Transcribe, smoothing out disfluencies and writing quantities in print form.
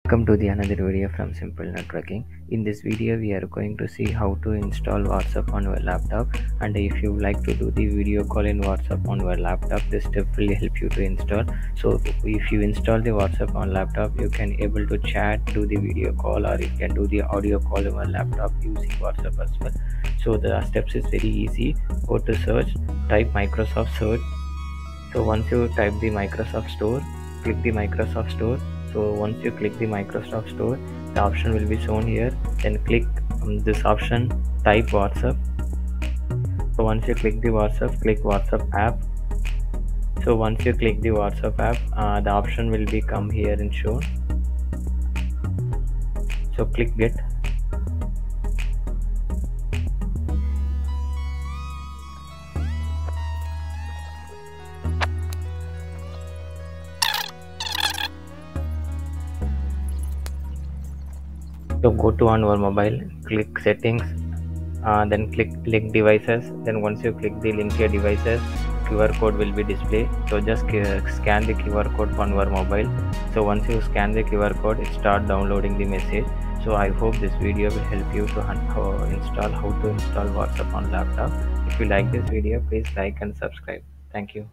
Welcome to the another video from Simple Networking. In this video we are going to see how to install WhatsApp on your laptop, and if you like to do the video call in WhatsApp on your laptop, this step will help you to install. So if you install the WhatsApp on laptop, you can able to chat, do the video call, or you can do the audio call on your laptop using WhatsApp as well. So the steps is very easy. Go to search, type Microsoft search. So once you type the Microsoft Store, click the Microsoft Store. So once you click the Microsoft Store, the option will be shown here. Then click this option, type WhatsApp. So once you click the WhatsApp, click WhatsApp app. So once you click the WhatsApp app, the option will be come here and shown. So click get. So go to on your mobile, click settings, then click link devices. Then once you click the link your devices, QR code will be displayed. So just scan the QR code on your mobile. So once you scan the QR code, it start downloading the message. So I hope this video will help you to install how to install WhatsApp on laptop. If you like this video, please like and subscribe. Thank you.